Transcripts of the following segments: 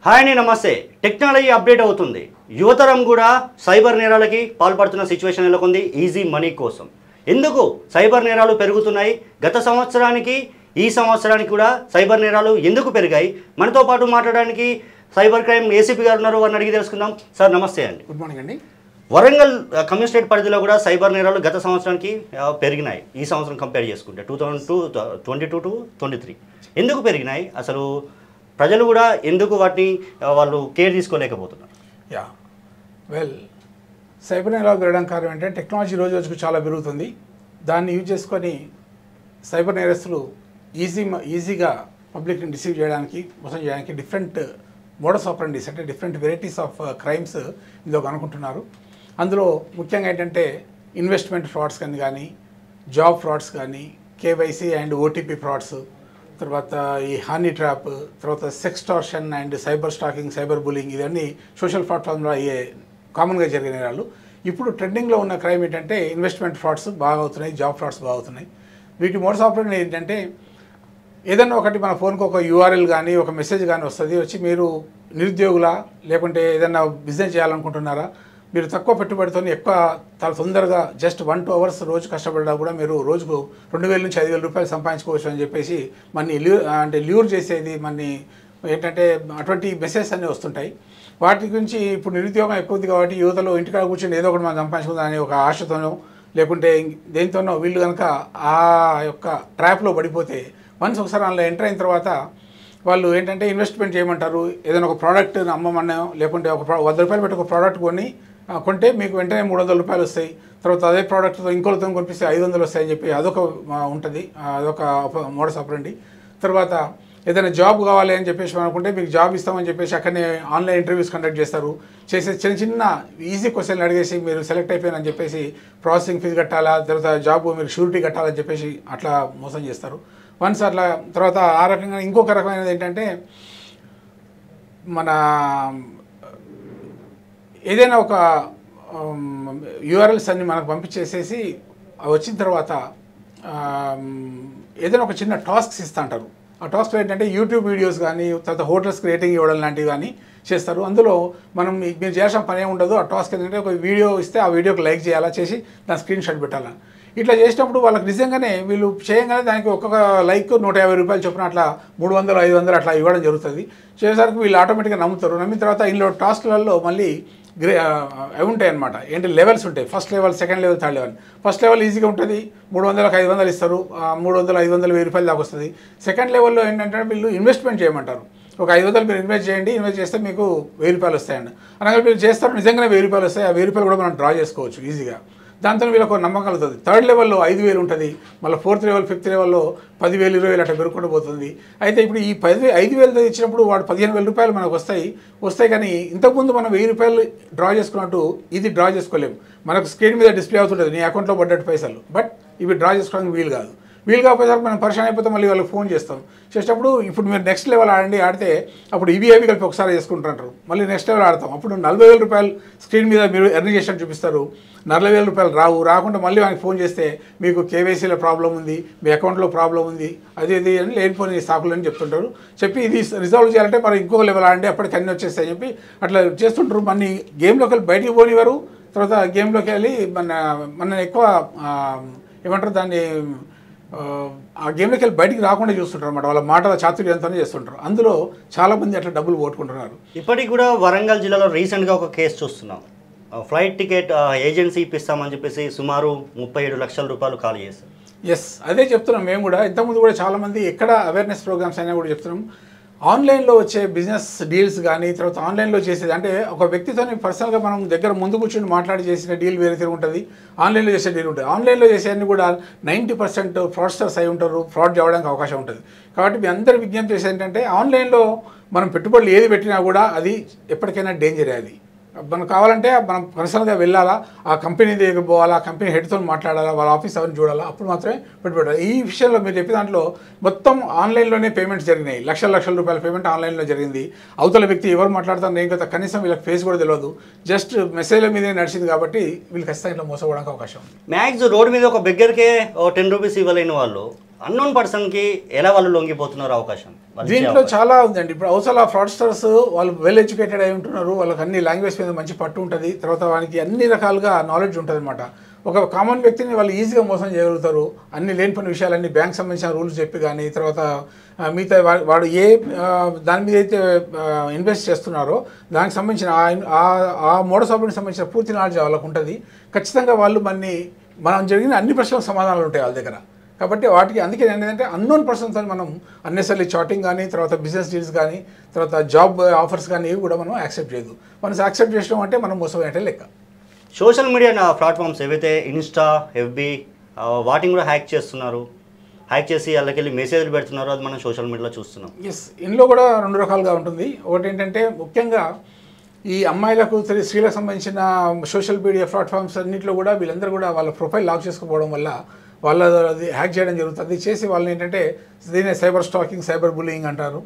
Hi అండి, నమస్తే. Technology update అవుతుంది. యువతరం కూడా సైబర్ నేరాలకి పాల్పడుతున్న సిచ్యువేషన్ నెలకొంది ఈజీ మనీ కోసం. ఎందుకు సైబర్ నేరాలు పెరుగుతున్నాయి? గత సంవత్సరానికి ఈ సంవత్సరానికి కూడా సైబర్ నేరాలు ఎందుకు పెరిగాయి? మనతో పాటు మాట్లాడడానికి సైబర్ క్రైమ్ ఏసీపీ గారు ఉన్నారు. వారిని అడిగి తెలుసుకుందాం. సార్ నమస్తే అండి. గుడ్ మార్నింగ్ అండి. వరంగల్ కమ్యూనిస్టేట్ పరిధిలో కూడా సైబర్ నేరాలు గత సంవత్సరానికి పెరిగినాయి. ఈ సంవత్సరం కంపేర్ చేసుకుంటే 2022 to 23 ఎందుకు పెరిగినాయి? అసలు ప్రజలు కూడా ఎందుకు వాటిని వాళ్ళు కేర్ తీసుకోలేకపోతున్నారు? సైబర్ నేరాలు పెరగడం కారణం ఏంటంటే టెక్నాలజీ రోజు రోజుకు చాలా పెరుగుతుంది. దాన్ని యూజ్ చేసుకొని సైబర్ నేరస్తులు ఈజీగా పబ్లిక్ని డిసీవ్ చేయడానికి, మోసం చేయడానికి డిఫరెంట్ మోడస్ ఆపరెండీస్ అంటే డిఫరెంట్ వెరైటీస్ ఆఫ్ క్రైమ్స్ ఇందులో కనుక్కుంటున్నారు. అందులో ముఖ్యంగా ఏంటంటే ఇన్వెస్ట్మెంట్ ఫ్రాడ్స్ కానీ జాబ్ ఫ్రాడ్స్ కానీ, కేవైసీ అండ్ ఓటీపీ ఫ్రాడ్స్, తర్వాత ఈ హనీ ట్రాప్, తర్వాత sextortion and cyber stalking, cyber bullying, ఇవన్నీ సోషల్ ప్లాట్ఫామ్లో అయ్యే కామన్గా జరిగే నేరాలు. ఇప్పుడు ట్రెండింగ్లో ఉన్న క్రైమ్ ఏంటంటే ఇన్వెస్ట్మెంట్ ఫ్రాడ్స్ బాగా అవుతున్నాయి, జాబ్ ఫ్రాడ్స్ బాగా అవుతున్నాయి. వీటి మోడస్ ఆపరెండి ఏంటంటే ఏదన్నా ఒకటి మన ఫోన్కి ఒక యూఆర్ఎల్ కానీ ఒక మెసేజ్ కానీ వస్తుంది, వచ్చి మీరు నిరుద్యోగులా లేకుంటే ఏదన్నా బిజినెస్ చేయాలనుకుంటున్నారా, మీరు తక్కువ పెట్టుబడితో ఎక్కువ చాలా తొందరగా జస్ట్ 1-2 అవర్స్ రోజు కష్టపడ్డా కూడా మీరు రోజుకు 2,000 నుంచి 5,000 రూపాయలు సంపాదించుకోవచ్చు అని చెప్పేసి ల్యూర్ చేసేది ఏంటంటే అటువంటి మెసేజ్ అన్నీ వస్తుంటాయి. వాటి గురించి ఇప్పుడు నిరుద్యోగం ఎక్కువ ఉంది కాబట్టి యువతలో ఇంటికాడ కూర్చొని ఏదో ఒకటి మనం సంపాదించుకుందామని ఒక ఆశతోనో లేకుంటే దేనితోనో వీళ్ళు కనుక ఆ యొక్క ట్రాప్లో పడిపోతే వన్స్ ఒకసారి అందులో ఎంటర్ అయిన తర్వాత వాళ్ళు ఏంటంటే ఇన్వెస్ట్మెంట్ చేయమంటారు. ఏదైనా ఒక ప్రోడక్ట్ అమ్మమన్నా లేకుంటే ఒక 100 రూపాయలు పెట్టి ఒక ప్రోడక్ట్ కొంటే మీకు వెంటనే 300 రూపాయలు వస్తాయి. తర్వాత అదే ప్రోడక్ట్తో ఇంకొకరితో కొనిపిస్తే 500 వస్తాయని చెప్పి అదొక ఉంటుంది, అదొక మోడస్ ఆపరెండి. తర్వాత ఏదైనా జాబ్ కావాలి అని చెప్పేసి అనుకుంటే మీకు జాబ్ ఇస్తామని చెప్పేసి అక్కడనే ఆన్లైన్ ఇంటర్వ్యూస్ కండక్ట్ చేస్తారు. చేసే చిన్న ఈజీ క్వశ్చన్లు అడిగేసి మీరు సెలెక్ట్ అయిపోయారని చెప్పేసి ప్రాసెసింగ్ ఫీజు కట్టాలా, తర్వాత జాబ్ మీరు షూరిటీ కట్టాలని చెప్పేసి అట్లా మోసం చేస్తారు. వన్స్ అట్లా తర్వాత ఆ రకంగా ఇంకొక రకమైనది ఏంటంటే మన ఏదైనా ఒక యూఆర్ఎల్స్ అన్ని మనకు పంపించేసేసి వచ్చిన తర్వాత ఏదైనా ఒక చిన్న టాస్క్స్ ఇస్తూ అంటారు. ఆ టాస్క్లో ఏంటంటే యూట్యూబ్ వీడియోస్ కానీ తర్వాత హోటల్స్కి రేటింగ్ ఇవ్వడం లాంటివి కానీ చేస్తారు. అందులో మీరు చేయాల్సిన పని ఏమి ఉండదు. ఆ టాస్క్ ఏంటంటే ఒక వీడియో ఇస్తే ఆ వీడియోకి లైక్ చేయాలా, చేసి దాని స్క్రీన్ షాట్ పెట్టాలా. ఇట్లా చేసినప్పుడు వాళ్ళకి నిజంగానే వీళ్ళు చేయగానే దానికి ఒక్కొక్క లైక్ 150 రూపాయలు చొప్పున అట్లా 300, 500 అట్లా ఇవ్వడం జరుగుతుంది. చేసేసరికి వీళ్ళు ఆటోమేటిక్గా నమ్ముతారు. నమ్మిన తర్వాత ఇందులో టాస్క్లలో మళ్ళీ అవి ఉంటాయి అనమాట. ఏంటి లెవెల్స్ ఉంటాయి. First level, second level, third level. First level ఈజీగా ఉంటుంది, 300కి 500 ఇస్తారు, 300, 500, 1000 రూపాయలు దాకా వస్తుంది. సెకండ్ లెవెల్లో ఏంటంటే వీళ్ళు ఇన్వెస్ట్మెంట్ చేయమంటారు. ఒక 500 మీరు ఇన్వెస్ట్ చేయండి, ఇన్వెస్ట్ చేస్తే మీకు 1000 రూపాయలు వస్తాయండి అనగా వీళ్ళు చేస్తారు. నిజంగానే 1000 రూపాయలు వస్తాయి. ఆ 1000 రూపాయలు కూడా మనం డ్రా చేసుకోవచ్చు ఈజీగా. దాంతో వీళ్ళకు నమ్మకం కలుగుతుంది. థర్డ్ లెవెల్లో 5,000 ఉంటుంది, మళ్ళీ 4th లెవెల్, 5th లెవెల్లో 10,000, 20,000 అట్లా పెరుగుకుంటూ పోతుంది. అయితే ఇప్పుడు ఈ 5,000 ఇచ్చినప్పుడు వాడు 15,000 రూపాయలు మనకు వస్తాయి. కానీ ఇంతకుముందు మనం 1000 రూపాయలు డ్రా చేసుకున్నట్టు ఇది డ్రా చేసుకోలేము. మనకు స్క్రీన్ మీద డిస్ప్లే అవుతుంటుంది నీ అకౌంట్లో పడ్డట్టు పైసలు. బట్ ఇవి డ్రా చేసుకోవడానికి వీలు కాదు. వీలు కాకపోయేసరికి మనం పరిచయం అయిపోతే మళ్ళీ వాళ్ళకి ఫోన్ చేస్తాం. చేసేటప్పుడు ఇప్పుడు మీరు నెక్స్ట్ లెవెల్ ఆడితే అప్పుడు ఇవి కలిపి ఒకసారి చేసుకుంటుంటారు. మళ్ళీ నెక్స్ట్ లెవెల్ ఆడతాం. అప్పుడు 40,000 రూపాయలు స్క్రీన్ మీద మీరు ఎర్న్ చేసినట్టు చూపిస్తారు. 40,000 రూపాయలు రాకుండా మళ్ళీ మనకి ఫోన్ చేస్తే మీకు కేవైసీలో ప్రాబ్లం ఉంది, మీ అకౌంట్లో ప్రాబ్లం ఉంది, అది అని లేనిపోయిన సాకులు అని చెప్తుంటారు. చెప్పి ఇది రిజాల్వ్ చేయాలంటే మరి ఇంకో లెవెల్ ఆడండి, అప్పటికి అన్నీ వచ్చేస్తాయని చెప్పి అట్లా చేస్తుంటారు. మన గేమ్లోకి వెళ్ళి బయటికి పోనివారు. తర్వాత గేమ్లోకి వెళ్ళి మన ఎక్కువ ఏమంటారు దాన్ని ఆ గేమ్లోకి వెళ్ళి బయటికి రాకుండా చూస్తుంటారు అనమాట. వాళ్ళ మాటల చాతుర్యంతోనే చేస్తుంటారు. అందులో చాలామంది అట్లా డబ్బులు పోగొట్టుకుంటున్నారు. ఇప్పటికి కూడా వరంగల్ జిల్లాలో రీసెంట్గా ఒక కేసు చూస్తున్నాం. ఫ్లైట్ టికెట్ ఏజెన్సీ ఇప్పిస్తామని చెప్పేసి సుమారు 37 లక్షల రూపాయలు ఖాళీ చేస్తారు. అదే చెప్తున్నాం మేము కూడా. ఇంతకుముందు కూడా చాలామంది ఎక్కడ అవేర్నెస్ ప్రోగ్రామ్స్ అయినా కూడా చెప్తున్నాం. ఆన్లైన్లో వచ్చే బిజినెస్ డీల్స్ కానీ తర్వాత ఆన్లైన్లో చేసేది అంటే ఒక వ్యక్తితో పర్సనల్గా మనం దగ్గర ముందు కూర్చొని మాట్లాడి చేసిన డీల్ వేరే తిరిగి ఉంటుంది, ఆన్లైన్లో చేసే డీల్ ఉంటుంది. ఆన్లైన్లో చేసేవన్నీ కూడా 90% ఫ్రాడ్స్టర్స్ అయి ఉంటారు, ఫ్రాడ్ చేయడానికి అవకాశం ఉంటుంది. కాబట్టి మీ అందరి విజ్ఞప్తి చేసేది ఏంటంటే ఆన్లైన్లో మనం పెట్టుబడులు ఏది పెట్టినా కూడా అది ఎప్పటికైనా డేంజరే. అది మనకు కావాలంటే మనం పర్సనల్గా వెళ్ళాలా, ఆ కంపెనీ దగ్గర పోవాలా, ఆ కంపెనీ హెడ్తో మాట్లాడాలా, వాళ్ళ ఆఫీస్ అవన్నీ చూడాలా, అప్పుడు మాత్రమే పెట్టుబడి. ఈ విషయంలో మీరు చెప్పే దాంట్లో మొత్తం ఆన్లైన్లోనే పేమెంట్స్ జరిగినాయి. లక్షల రూపాయల పేమెంట్ ఆన్లైన్లో జరిగింది. అవతల వ్యక్తి ఎవరు మాట్లాడుతారు నేను కదా కనీసం వీళ్ళకి ఫేస్ కూడా తెలియదు, జస్ట్ మెసేజ్ల మీదే నడిచింది. కాబట్టి వీళ్ళు ఖచ్చితంగా ఇట్లా మోసపోవడానికి అవకాశం ఉంది. మ్యాక్స్ రోడ్ మీద ఒక బెగ్గర్కే 10 రూపీస్ ఇవ్వలేని వాళ్ళు అన్నోన్ పర్సన్కి ఎలా వాళ్ళు లొంగిపోతున్నారు అవకాశం? దీంట్లో చాలా ఉందండి. ఇప్పుడు అవసరం ఫ్రాడ్స్టర్స్ వాళ్ళు వెల్ ఎడ్యుకేటెడ్ అయి ఉంటున్నారు, వాళ్ళకి అన్ని లాంగ్వేజ్ మీద మంచి పట్టు ఉంటుంది, తర్వాత వానికి అన్ని రకాలుగా నాలెడ్జ్ ఉంటుంది అనమాట. ఒక కామన్ వ్యక్తిని వాళ్ళు ఈజీగా మోసం చేయగలుగుతారు. అన్ని లేనిపోయిన విషయాలన్నీ బ్యాంక్ సంబంధించిన రూల్స్ చెప్పి కానీ, తర్వాత మిగతా వాడు ఏ దాని మీద అయితే ఇన్వెస్ట్ చేస్తున్నారో దానికి సంబంధించిన ఆ మోడస్ ఆపరేటింగ్కి సంబంధించిన పూర్తి నాలెడ్జ్ వాళ్ళకు ఉంటుంది. ఖచ్చితంగా వాళ్ళు మనం జరిగిన అన్ని ప్రశ్నలకు సమాధానాలు ఉంటాయి వాళ్ళ దగ్గర. కాబట్టి వాటికి అందుకే ఏంటంటే అన్నోన్ పర్సన్తో మనం అన్నెసరీ చాటింగ్ కానీ, తర్వాత బిజినెస్ డీల్స్ కానీ, తర్వాత జాబ్ ఆఫర్స్ కానీ ఇవి కూడా మనం యాక్సెప్ట్ చేయదు. మనం యాక్సెప్ట్ చేయడం అంటే మనం మోసం అంటే లెక్క. సోషల్ మీడియా ప్లాట్ఫామ్స్ ఏవైతే ఇన్స్టా, ఎఫ్బి వాటిని కూడా హ్యాక్ చేస్తున్నారు. హ్యాక్ చేసి వాళ్ళకి వెళ్ళి మెసేజ్లు పెడుతున్నారు. అది మనం సోషల్ మీడియాలో చూస్తున్నాం. ఎస్, ఇందులో కూడా రెండు రకాలుగా ఉంటుంది. ఒకటి ఏంటంటే ముఖ్యంగా ఈ అమ్మాయిలకు స్త్రీలకు సంబంధించిన సోషల్ మీడియా ప్లాట్ఫామ్స్ అన్నింటిలో కూడా వీళ్ళందరూ కూడా వాళ్ళ ప్రొఫైల్ లాక్ చేసుకోవడం వల్ల వాళ్ళ అది హ్యాక్ చేయడం జరుగుతుంది. చేసి వాళ్ళని ఏంటంటే దీన్ని సైబర్ స్టాకింగ్, సైబర్ బుల్లింగ్ అంటారు,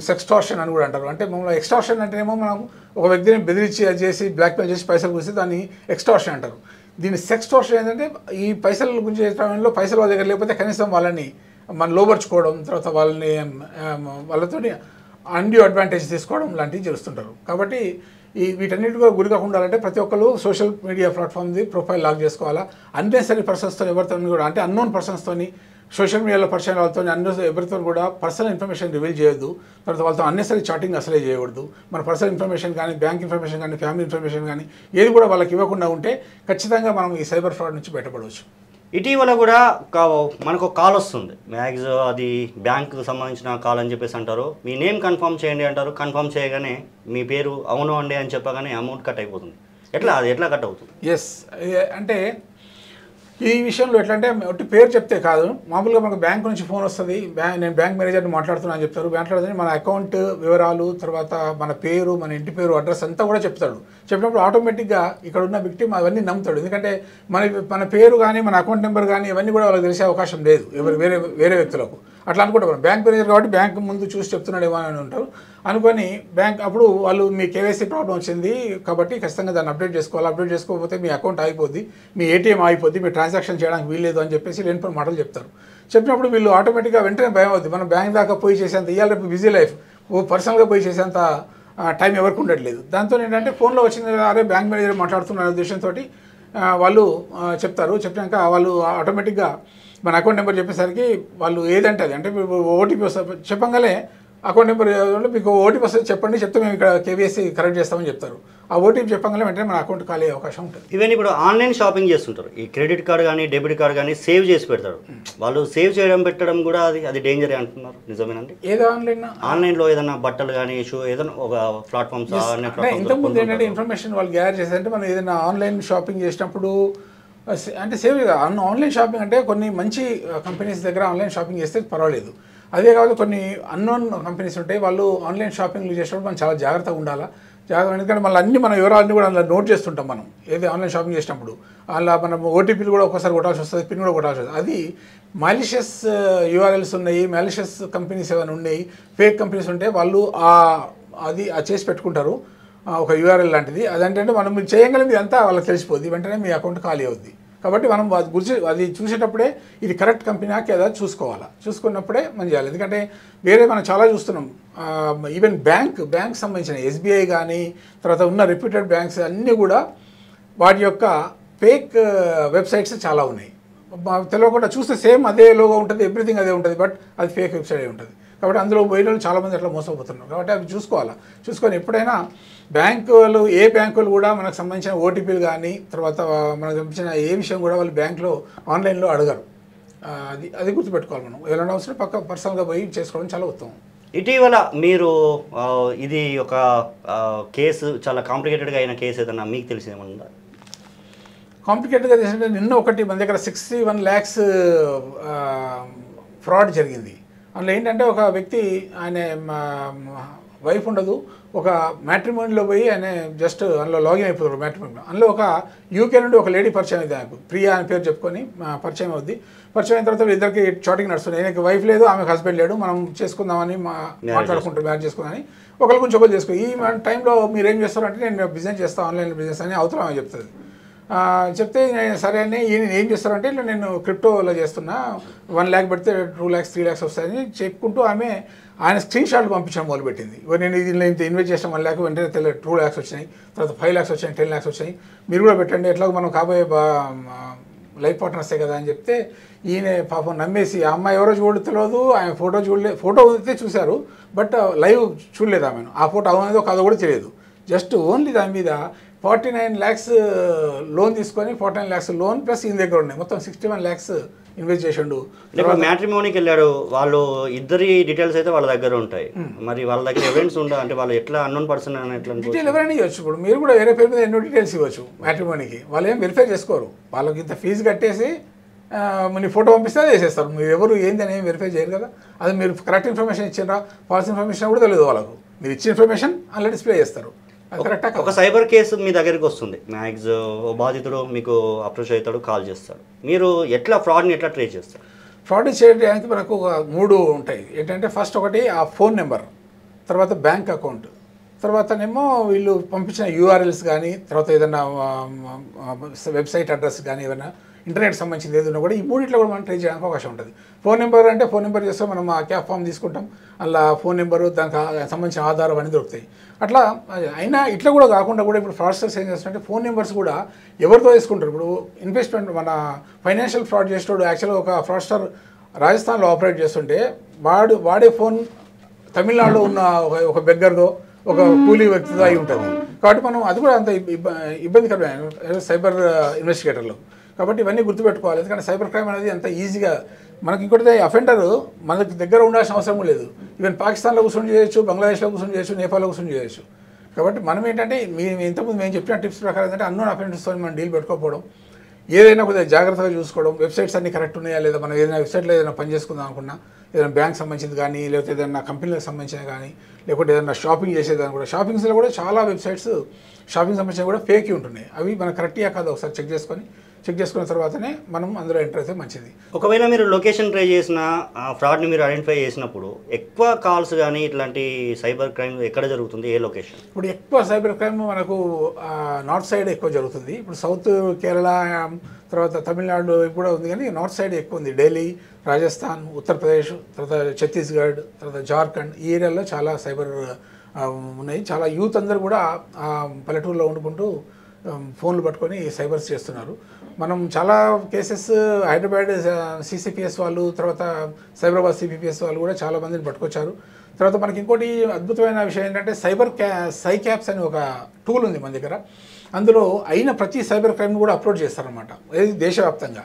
సెక్స్టార్షన్ అని కూడా అంటారు. అంటే మమ్మల్ని ఎక్స్టార్షన్ అంటేనేమో మనం ఒక వ్యక్తిని బెదిరించి అది చేసి బ్లాక్మెయిల్ చేసి పైసలు గురించి దాన్ని ఎక్స్టార్షన్ అంటారు. దీన్ని సెక్స్టార్షన్ ఏంటంటే ఈ పైసల గురించి సమయంలో పైసలు వాళ్ళ దగ్గర లేకపోతే కనీసం వాళ్ళని మనం లోబర్చుకోవడం, తర్వాత వాళ్ళతో అన్డ్యూ అడ్వాంటేజ్ తీసుకోవడం లాంటివి చేస్తుంటారు. కాబట్టి వీటన్నిటి కూడా గురి కాకుండా ఉండాలంటే ప్రతి ఒక్కరు సోషల్ మీడియా ప్లాట్ఫామ్ది ప్రొఫైల్ లాక్ చేసుకోవాలా. అన్నెసరీ పర్సన్స్తో ఎవరితో కూడా, అంటే అన్నోన్ పర్సన్స్తో సోషల్ మీడియాలో పరిచయం వాళ్ళతో ఎవరితో కూడా పర్సనల్ ఇన్ఫర్మేషన్ రివీల్ చేయొద్దు. తర్వాత వాళ్ళతో అన్నెసరీ చాటింగ్ అసలే చేయకూడదు. మన పర్సనల్ ఇన్ఫర్మేషన్ కానీ, బ్యాంక్ ఇన్ఫర్మేషన్ కానీ, ఫ్యామిలీ ఇన్ఫర్మేషన్ కానీ ఏది కూడా వాళ్ళకి ఇవ్వకుండా ఉంటే ఖచ్చితంగా మనం ఈ సైబర్ ఫ్రాడ్ నుంచి బయటపడవచ్చు. ఇటీవల కూడా మనకు కాల్ వస్తుంది, మ్యాక్సిమం అది బ్యాంకుకు సంబంధించిన కాల్ అని చెప్పేసి అంటారు. మీ నేమ్ కన్ఫర్మ్ చేయండి అంటారు. కన్ఫర్మ్ చేయగానే మీ పేరు అవును అండి అని చెప్పగానే అమౌంట్ కట్ అయిపోతుంది. అది ఎట్లా కట్ అవుతుంది? ఎస్, అంటే ఈ విషయంలో ఎట్లా అంటే ఒకటి పేరు చెప్తే కాదు, మామూలుగా మనకు బ్యాంక్ నుంచి ఫోన్ వస్తుంది, నేను బ్యాంక్ మేనేజర్ని మాట్లాడుతున్నాను అని చెప్తారు. మాట్లాడుతుంది మన అకౌంట్ వివరాలు, తర్వాత మన పేరు, మన ఇంటి పేరు, అడ్రస్ అంతా కూడా చెప్తాడు. చెప్పినప్పుడు ఆటోమేటిక్గా ఇక్కడ ఉన్న విక్టిమ్ అవన్నీ నమ్ముతాడు. ఎందుకంటే మన పేరు కానీ, మన అకౌంట్ నెంబర్ కానీ ఇవన్నీ కూడా వాళ్ళకి తెలిసే అవకాశం లేదు వేరే వ్యక్తులకు. అట్లా అనుకుంటారు. మనం బ్యాంక్ మేనేజర్ కాబట్టి బ్యాంక్ ముందు చూసి చెప్తున్నాడు ఏమో అని ఉంటారు అనుకొని బ్యాంక్ అప్పుడు వాళ్ళు మీ కేవైసీ ప్రాబ్లం వచ్చింది కాబట్టి ఖచ్చితంగా దాన్ని అప్డేట్ చేసుకోవాలి, అప్డేట్ చేసుకోకపోతే మీ అకౌంట్ ఆగిపోద్ది, మీ ఏటీఎం ఆగిపోద్ది, మీ ట్రాన్సాక్షన్ చేయడానికి వీల్లేదు అని చెప్పేసి లేనిపోయిన మాటలు చెప్తారు. చెప్పినప్పుడు వీళ్ళు ఆటోమేటిక్గా వెంటనే భయం అవుతుంది. మనం బ్యాంక్ దాకా పోయి చేసేంత ఇవాళ రేపు బిజీ లైఫ్, పర్సనల్గా పోయి చేసేంత టైం ఎవరికి ఉండట్లేదు. దాంతో ఏంటంటే ఫోన్లో వచ్చింది అరే బ్యాంక్ మేనేజర్ మాట్లాడుతున్న ఉద్దేశంతో వాళ్ళు చెప్తారు. చెప్పినాక వాళ్ళు ఆటోమేటిక్గా మన అకౌంట్ నెంబర్ చెప్పేసరికి వాళ్ళు ఏదంటే అది అంటే ఓటీపీ వస్తుంది చెప్పగానే అకౌంట్ నెంబర్ మీకు ఓటీపీ వస్తుంది చెప్పండి, చెప్తే మేము ఇక్కడ కేవైసీ కరెక్ట్ చేస్తామని చెప్తారు. ఆ ఓటీపీ చెప్పగానే వెంటనే మన అకౌంట్ ఖాళీ అయ్యే అవకాశం ఉంటుంది. ఈవెన్ ఇప్పుడు ఆన్లైన్ షాపింగ్ చేస్తుంటారు, ఈ క్రెడిట్ కార్డు కానీ డెబిట్ కార్డు కానీ సేవ్ చేసి పెడతారు. వాళ్ళు సేవ్ చేయడం పెట్టడం కూడా అది డేంజరే అంటున్నారు, నిజమేనండి? ఏదో ఆన్లైన్లో ఏదైనా బట్టలు కానీ షూ ఏదైనా ఒక ప్లాట్ఫామ్స్ ఇంతకుముందు ఏంటంటే ఇన్ఫర్మేషన్ వాళ్ళు గ్యాదర్ చేశారంటే మనం ఏదైనా ఆన్లైన్ షాపింగ్ చేసినప్పుడు అంటే సేవ్ ఆన్లైన్ షాపింగ్ అంటే కొన్ని మంచి కంపెనీస్ దగ్గర ఆన్లైన్ షాపింగ్ చేస్తే పర్వాలేదు. అదే కాదు కొన్ని అన్నోన్ కంపెనీస్ ఉంటాయి, వాళ్ళు ఆన్లైన్ షాపింగ్ చేసినప్పుడు మనం చాలా జాగ్రత్తగా ఉండాలా. ఎందుకంటే మళ్ళీ అన్ని మన వివరాలన్నీ కూడా అందులో నోట్ చేస్తుంటాం మనం ఏది ఆన్లైన్ షాపింగ్ చేసినప్పుడు. అలా మనం ఓటీపీలు కూడా ఒకసారి కొట్టాల్సి వస్తుంది, పిన్ కూడా కొట్టాల్సి వస్తుంది. అది మాలిషియస్ యూఆర్ఎల్స్ ఉన్నాయి, మాలిషియస్ కంపెనీస్ ఏమైనా ఉన్నాయి, ఫేక్ కంపెనీస్ ఉంటే వాళ్ళు అది చేసి పెట్టుకుంటారు ఒక యూఆర్ఎల్ లాంటిది. అదంటే మనం మీరు చేయగలిగింది అంతా వాళ్ళకి తెలిసిపోద్ది, వెంటనే మీ అకౌంట్ ఖాళీ అవుద్ది. కాబట్టి మనం అది చూసేటప్పుడే ఇది కరెక్ట్ కంపెనీకి ఏదో చూసుకున్నప్పుడే మనం చేయాలి. ఎందుకంటే మనం చాలా చూస్తున్నాం, ఈవెన్ బ్యాంక్ సంబంధించిన ఎస్బీఐ కానీ తర్వాత ఉన్న రెప్యూటెడ్ బ్యాంక్స్ అన్నీ కూడా వాటి యొక్క ఫేక్ వెబ్సైట్స్ చాలా ఉన్నాయి. తెలియకుండా చూస్తే సేమ్ అదే లోగో ఉంటుంది, ఎవ్రీథింగ్ అదే ఉంటుంది, బట్ అది ఫేక్ వెబ్సైట్ అయి ఉంటుంది. కాబట్టి అందులో పోయిన చాలామంది అట్లా మోసపోతున్నారు. కాబట్టి అవి చూసుకొని ఎప్పుడైనా ఏ బ్యాంకులు కూడా మనకు సంబంధించిన ఓటీపీలు కానీ తర్వాత మనకు సంబంధించిన ఏ విషయం కూడా వాళ్ళు బ్యాంకులో ఆన్లైన్లో అడగరు. అది గుర్తుపెట్టుకోవాలి. మనం ఏదైనా అవసరం పర్సనల్గా పోయి చేసుకోవడం చాలా ఉత్తమం. ఇటీవల మీరు ఇది ఒక కేసు చాలా కాంప్లికేటెడ్గా అయిన కేసు ఏదన్నా మీకు తెలిసిందేమన్నా? కాంప్లికేటెడ్గా తెలిసిందంటే నిన్న ఒకటి మన దగ్గర 61 lakhs ఫ్రాడ్ జరిగింది. అందులో ఏంటంటే ఒక వ్యక్తి ఆయన వైఫ్ ఉండదు, ఒక మ్యాట్రిమోనీలో పోయి ఆయన జస్ట్ అందులో లాగిన్ అయిపోతాడు మ్యాట్రిమోనీలో. అందులో ఒక యూకే నుండి ఒక లేడీ పరిచయం అయింది, ఆయనకు ప్రియా అని పేరు చెప్పుకొని పరిచయం అవుద్ది. పరిచయం అయిన తర్వాత ఇద్దరికి చాటింగ్ నడుస్తుంది. ఆయనకి వైఫ్ లేదు, ఆమెకు హస్బెండ్ లేడు, మనం చేసుకుందామని మాట్లాడుకుంటాం, మ్యారేజ్ చేసుకుందామని ఒకరి గురించి ఒకరు చేసుకో. ఈ టైంలో మీరు ఏం చేస్తారంటే నేను బిజినెస్ చేస్తాను, ఆన్లైన్ బిజినెస్ అని అవతల ఆమె చెప్తుంది. చెప్తే నేను సరే అని ఈయన ఏం చేస్తారంటే ఇట్లా నేను క్రిప్టోలో చేస్తున్నా 1 lakh పెడితే 2 lakhs 3 lakhs వస్తాయని చెప్పుకుంటూ ఆయన స్క్రీన్ షాట్లు పంపించడం మొదలుపెట్టింది. నేను దీనిలో ఇంత ఇన్వెస్ట్ చేసిన 1 lakh వెంటనే 2 lakhs వచ్చినాయి, తర్వాత 5 lakhs వచ్చాయి, 10 lakhs వచ్చాయి, మీరు కూడా పెట్టండి, ఎట్లాగో మనం కాబోయే లైఫ్ పార్ట్నర్సే కదా అని చెప్తే ఈయన పాపం నమ్మేసి ఆ అమ్మాయి ఎవరో తెలియదు, ఆయన ఫోటో ఫోటో అయితే చూశారు బట్ లైవ్ చూడలేదు ఆమెను, ఆ ఫోటో అవునదో కాదో కూడా తెలియదు. జస్ట్ ఓన్లీ దాని మీద 49 lakhs లోన్ తీసుకొని 49 lakhs లోన్ ప్లస్ ఈయన దగ్గర ఉన్నాయి, మొత్తం 61 lakhs ఇన్వెస్ట్ చేసిండు. మ్యాట్రిమోనీకి వెళ్ళాడు, వాళ్ళు ఇద్దరి డీటెయిల్స్ అయితే వాళ్ళ దగ్గర ఉంటాయి, మరి వాళ్ళ దగ్గర ఎవిడెన్స్ ఉందా అంటే వాళ్ళు ఎట్లా అన్నోన్ పర్సన్ అని ఎట్లా డీటెయిల్ ఎవరైనా ఇవ్వచ్చు. ఇప్పుడు మీరు కూడా వేరే పేరు మీద ఎన్నో డీటెయిల్స్ ఇవ్వచ్చు మ్యాట్రిమోనీకి, వాళ్ళు ఏం వెరిఫై చేసుకోరు, వాళ్ళకి ఇంత ఫీజు కట్టేసి మీరు ఫోటో పంపిస్తే అది వేసేస్తారు, మీరు ఎవరు ఏంది అని ఏం వెరిఫై చేయరు కదా. అది మీరు కరెక్ట్ ఇన్ఫర్మేషన్ ఇచ్చిండ్రా ఫాల్స్ ఇన్ఫర్మేషన్ కూడా తెలియదు వాళ్ళకు, మీరు ఇచ్చిన ఇన్ఫర్మేషన్ అలా డిస్ప్లే చేస్తారు. ఒక సైబర్ కేసు మీ దగ్గరికి వస్తుంది, మ్యాక్స్ బాధితుడు మీకు అప్రోచ్ అవుతాడు, కాల్ చేస్తాడు, మీరు ఎట్లా ఫ్రాడ్ని ఎట్లా ట్రేస్ చేస్తారు? ఫ్రాడ్ చేయడానికి మనకు ఒక 3 ఉంటాయి. ఏంటంటే ఫస్ట్ ఒకటి ఆ ఫోన్ నెంబర్, తర్వాత బ్యాంక్ అకౌంట్, తర్వాతనేమో వీళ్ళు పంపించిన యూఆర్ఎల్స్ కానీ, తర్వాత ఏదైనా వెబ్సైట్ అడ్రస్ కానీ, ఏదైనా ఇంటర్నెట్ సంబంధించింది ఏదైనా కూడా ఈ 3 కూడా మనం ట్రై చేయడానికి అవకాశం ఉంటుంది. ఫోన్ నెంబర్ అంటే ఫోన్ నెంబర్ చేస్తే మనం ఆ క్యాప్ ఫామ్ తీసుకుంటాం, అలా ఫోన్ నెంబరు దానికి సంబంధించిన ఆధారం అన్నీ దొరుకుతాయి. అట్లా అయినా ఇట్లా కూడా కాకుండా కూడా ఇప్పుడు ఫ్రాడ్స్టర్స్ ఏం చేస్తారంటే ఫోన్ నెంబర్స్ కూడా ఎవరితో వేసుకుంటారు. ఇప్పుడు ఇన్వెస్ట్మెంట్ మన ఫైనాన్షియల్ ఫ్రాడ్ చేసేవాడు యాక్చువల్గా ఒక ఫ్రాడ్స్టర్ రాజస్థాన్లో ఆపరేట్ చేస్తుంటే వాడే ఫోన్ తమిళనాడులో ఉన్న ఒక బెగ్గర్దో ఒక కూలీ వ్యక్తితో అయి ఉంటుంది. కాబట్టి మనం అది కూడా అంత ఇబ్బందికరమైన సైబర్ ఇన్వెస్టిగేటర్లు. కాబట్టి ఇవన్నీ గుర్తుపెట్టుకోవాలి, ఎందుకంటే సైబర్ క్రైమ్ అనేది అంత ఈజీగా మనకి ఇంకోటి అఫెండర్ మనకి దగ్గర ఉండాల్సిన అవసరం లేదు. ఈవెన్ పాకిస్తాన్లో కూర్చొని చేయొచ్చు, బంగ్లాదేశ్లో కూర్చొని చేయొచ్చు, నేపాల్లో కూర్చొని చేయొచ్చు. కాబట్టి మనం ఏంటంటే ఇంతకుముందు మేము చెప్పిన టిప్స్ ప్రకారం ఏంటంటే అన్నోన్ అఫెండర్స్తో మనం డీల్ పెట్టుకోకపోవడం, ఏదైనా కొద్దిగా జాగ్రత్తగా చూసుకోవడం, వెబ్సైట్స్ అన్ని కరెక్ట్ ఉన్నాయా లేదా, మనం ఏదైనా వెబ్సైట్లో ఏదైనా పని చేసుకుందాం అనుకున్నా, ఏదైనా బ్యాంక్ సంబంధించింది కానీ, లేకపోతే ఏదైనా కంపెనీలకు సంబంధించినవి కానీ, లేకపోతే ఏదైనా షాపింగ్ చేసేదాన్ని కూడా, షాపింగ్స్లో కూడా చాలా వెబ్సైట్స్ షాపింగ్ సంబంధించి కూడా ఫేక్ ఉంటున్నాయి. అవి మనం కరెక్ట్గా కాదు ఒకసారి చెక్ చేసుకున్న తర్వాతనే మనం అందులో ఎంటర్ అయితే మంచిది. ఒకవేళ మీరు లొకేషన్ ట్రై చేసిన ఫ్రాడ్ని మీరు ఐడెంటిఫై చేసినప్పుడు ఎక్కువ కాల్స్ కానీ ఇట్లాంటి సైబర్ క్రైమ్ ఎక్కడ జరుగుతుంది, ఏ లొకేషన్? ఇప్పుడు ఎక్కువ సైబర్ క్రైమ్ మనకు నార్త్ సైడ్ ఎక్కువ జరుగుతుంది. ఇప్పుడు సౌత్ కేరళ, తర్వాత తమిళనాడు కూడా ఉంది, కానీ నార్త్ సైడ్ ఎక్కువ ఉంది. ఢిల్లీ, రాజస్థాన్, ఉత్తరప్రదేశ్, తర్వాత ఛత్తీస్గఢ్, తర్వాత జార్ఖండ్, ఈ ఏరియాలో చాలా సైబర్ ఉన్నాయి. చాలా యూత్ అందరూ కూడా పల్లెటూరులో వండుకుంటూ ఫోన్లు పట్టుకొని సైబర్స్ చేస్తున్నారు. మనం చాలా కేసెస్ హైదరాబాద్ సిసిపిఎస్ వాళ్ళు, తర్వాత సైబరాబాద్ సిపిపిఎస్ వాళ్ళు కూడా చాలా మందిని పట్టుకొచ్చారు. తర్వాత మనకి ఇంకోటి అద్భుతమైన విషయం ఏంటంటే సైక్యాప్స్ అని ఒక టూల్ ఉంది మన దగ్గర. అందులో అయిన ప్రతి సైబర్ క్రైమ్ని కూడా అప్లోడ్ చేస్తారనమాట, ఇది దేశవ్యాప్తంగా.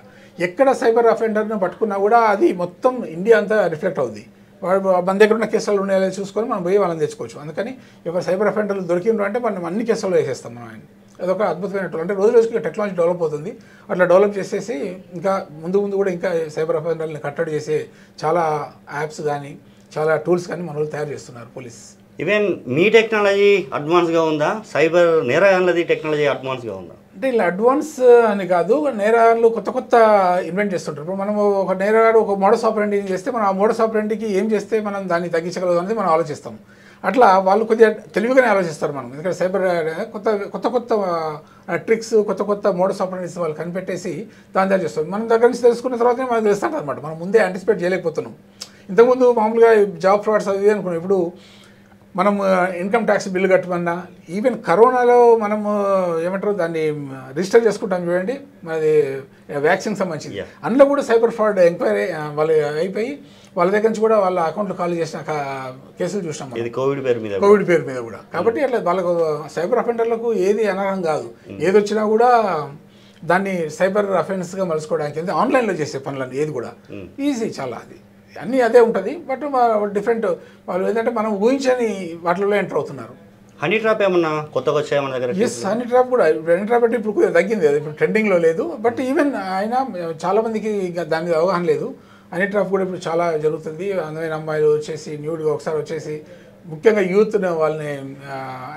ఎక్కడ సైబర్ అఫెండర్ని పట్టుకున్నా కూడా అది మొత్తం ఇండియా అంతా రిఫ్లెక్ట్ అవుద్ది. వాడు మన దగ్గర ఉన్న కేసులు ఉన్నాయో చూసుకొని మనం పోయి వాళ్ళని తెచ్చుకోవచ్చు. అందుకని ఎవరు సైబర్ అఫెండర్లు దొరికిండ్రు అంటే మనం అన్ని కేసుల్లో వేసేస్తాం మనం ఆయన. అదొక అద్భుతమైన టూల్. అంటే రోజు రోజుకి టెక్నాలజీ డెవలప్ అవుతుంది. అట్లా డెవలప్ చేసేసి ఇంకా ముందు కూడా ఇంకా సైబర్ అఫెండర్ని కట్టడి చేసే చాలా యాప్స్ కానీ, చాలా టూల్స్ కానీ మన వాళ్ళు తయారు చేస్తున్నారు పోలీస్. ఈవెన్ మీ టెక్నాలజీ అడ్వాన్స్గా ఉందా, సైబర్ నేరగాళ్ళది టెక్నాలజీ అడ్వాన్స్గా ఉందా? అంటే ఇలా అడ్వాన్స్ అని కాదు, నేరగాళ్ళు కొత్త ఇన్వెంట్ చేస్తుంటారు. ఇప్పుడు మనం ఒక నేరగాడు ఒక మోడస్ ఆపరెండి చేస్తే మనం ఆ మోడస్ ఆపరెండికి ఏం చేస్తే మనం దాన్ని తగ్గించగలదు అనేది మనం ఆలోచిస్తాం. అట్లా వాళ్ళు కొద్దిగా తెలివిగానే ఆలోచిస్తారు మనం, ఎందుకంటే సైబర్ కొత్త ట్రిక్స్, కొత్త మోడస్ ఆపరెండిస్ వాళ్ళు కనిపెట్టేసి దాని దగ్గర చేస్తాం. మన దగ్గర నుంచి తెలుసుకున్న తర్వాతనే మనకు తెలుస్తుంది అనమాట. మనం ముందే యాంటిసిపేట్ చేయలేకపోతున్నాం. ఇంతకుముందు మామూలుగా జాబ్ ఫ్రాడ్స్ అది అనుకున్నాం. ఇప్పుడు మనం ఇన్కమ్ ట్యాక్స్ బిల్లు కట్టమన్నా, ఈవెన్ కరోనాలో మనము ఏమంటారు దాన్ని రిజిస్టర్ చేసుకుంటాం చూడండి, అది వ్యాక్సిన్ సంబంధించింది, అందులో కూడా సైబర్ ఫ్రాడ్ ఎంక్వైరీ వాళ్ళు అయిపోయి వాళ్ళ దగ్గర నుంచి కూడా వాళ్ళ అకౌంట్లు ఖాళీ చేసిన కేసులు చూసినాం కోవిడ్ పేరు మీద కూడా. కాబట్టి అట్లా వాళ్ళకు సైబర్ అఫెండర్లకు ఏది అనర్హం కాదు, ఏది వచ్చినా కూడా దాన్ని సైబర్ అఫెన్స్గా మలుచుకోవడానికి ఆన్లైన్లో చేసే పనులన్నీ ఏది కూడా ఈజీ, చాలా అది అన్నీ అదే ఉంటుంది. బట్ డిఫరెంట్ వాళ్ళు ఏంటంటే మనం ఊహించని వాటిలో ఎంటర్ అవుతున్నారు. హనీ ట్రాప్ ఏమన్నా కొత్తగా వచ్చాయి మన దగ్గర? ఎస్, హనీ ట్రాప్ కూడా హనీ ట్రాప్ అంటే ఇప్పుడు తగ్గింది, అది ఇప్పుడు ట్రెండింగ్లో లేదు. బట్ ఈవెన్ ఆయన చాలామందికి ఇంకా దాని మీద అవగాహన లేదు. హనీ ట్రాప్ కూడా ఇప్పుడు చాలా జరుగుతుంది. అందమైన అమ్మాయిలు వచ్చేసి న్యూడ్గా ఒకసారి వచ్చేసి ముఖ్యంగా యూత్ వాళ్ళని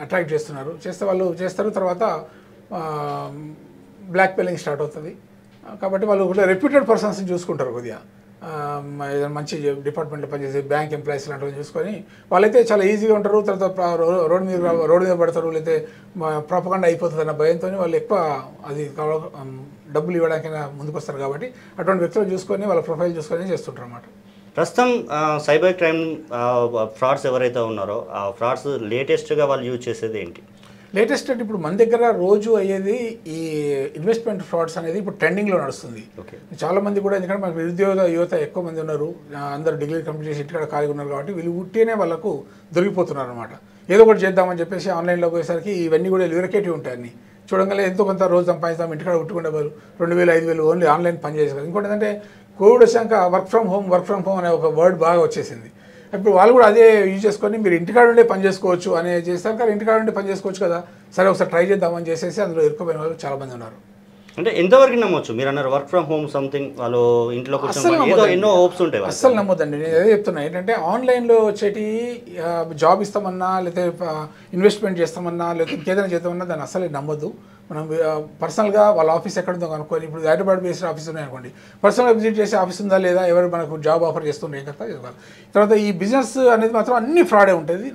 అట్రాక్ట్ చేస్తే వాళ్ళు చేస్తారు. తర్వాత బ్లాక్ మెయిలింగ్ స్టార్ట్ అవుతుంది. కాబట్టి వాళ్ళు రెప్యూటెడ్ పర్సన్స్ని చూసుకుంటారు కొద్దిగా. ఏదైనా మంచి డిపార్ట్మెంట్లో పనిచేసే బ్యాంక్ ఎంప్లాయీస్ లాంటివి చూసుకొని వాళ్ళైతే చాలా ఈజీగా ఉంటారు. తర్వాత రోడ్డు మీద పడతారు, లేకపోతే ప్రాపగండా అయిపోతుంది అన్న భయంతో వాళ్ళు ఎక్కువ అది డబ్బులు ఇవ్వడానికైనా ముందుకు వస్తారు. కాబట్టి అటువంటి వ్యక్తులు చూసుకొని వాళ్ళ ప్రొఫైల్ చూసుకొని చేస్తుంటారు అన్నమాట. ప్రస్తుతం సైబర్ క్రైమ్ ఫ్రాడ్స్ ఎవరైతే ఉన్నారో ఆ ఫ్రాడ్స్ లేటెస్ట్గా వాళ్ళు యూజ్ చేసేది ఏంటి? లేటెస్ట్ అంటే ఇప్పుడు మన దగ్గర రోజు అయ్యేది ఈ ఇన్వెస్ట్మెంట్ ఫ్రాడ్స్ అనేది ఇప్పుడు ట్రెండింగ్లో నడుస్తుంది. చాలా మంది కూడా, ఎందుకంటే మనకు నిరుద్యోగ యువత ఎక్కువ మంది ఉన్నారు, అందరూ డిగ్రీ కంప్లీట్ చేసి ఇంటికాడ ఖాళీగా ఉన్నారు. కాబట్టి వీళ్ళు ఉట్టినే వాళ్ళకు దొరికిపోతున్నారు అనమాట. ఏదో ఒకటి చేద్దామని చెప్పేసి ఆన్లైన్లో పోయేసరికి ఇవన్నీ కూడా లివరకేటివ్ ఉంటాయి. అన్ని చూడంగానే ఎంతో కొంత రోజు సంపాదిస్తాం, ఇంటికాడ ఉట్టుకుంటే వాళ్ళు 2000 5000 ఓన్లీ ఆన్లైన్ పని చేసేది. ఇంకోటి ఏంటంటే కోవిడ్ వచ్చాక వర్క్ ఫ్రమ్ హోమ్ అనే ఒక వర్డ్ బాగా వచ్చేసింది. ఇప్పుడు వాళ్ళు కూడా అదే యూజ్ చేసుకొని మీరు ఇంటికాడ ఉండే పని చేసుకోవచ్చు అనే చేస్తారు. కానీ ఇంటికాడ ఉండే పని చేసుకోవచ్చు కదా, సరే ఒకసారి ట్రై చేద్దామని చేసేసి అందులో ఇరుక్కుపోయిన వాళ్ళు చాలా మంది ఉన్నారు. అంటే ఎంతవరకు నమ్మొచ్చు? మీరు అన్నారు వర్క్ ఫ్రమ్ హోమ్ సంథింగ్, వాళ్ళు ఇంట్లో ఎన్నో హోప్స్ ఉంటాయి. అస్సలు నమ్మొద్దండి. నేను అదే చెప్తున్నా, ఏంటంటే ఆన్లైన్లో వచ్చేటి జాబ్ ఇస్తామన్నా, లేకపోతే ఇన్వెస్ట్మెంట్ చేస్తామన్నా, లేకపోతే ఇంకేదైనా చేద్దామన్నా దాన్ని అస్సలు నమ్మొద్దు. మనం పర్సనల్గా వాళ్ళ ఆఫీస్ ఎక్కడుందో కనుక్కొని, ఇప్పుడు హైదరాబాద్ బేస్డ్ ఆఫీస్ ఉన్నాయి అనుకోండి, పర్సనల్గా విజిట్ చేసే ఆఫీస్ ఉందా లేదా, ఎవరు మనకు జాబ్ ఆఫర్ చేస్తుండే కదా. తర్వాత ఈ బిజినెస్ అనేది మాత్రం అన్ని ఫ్రాడే ఉంటుంది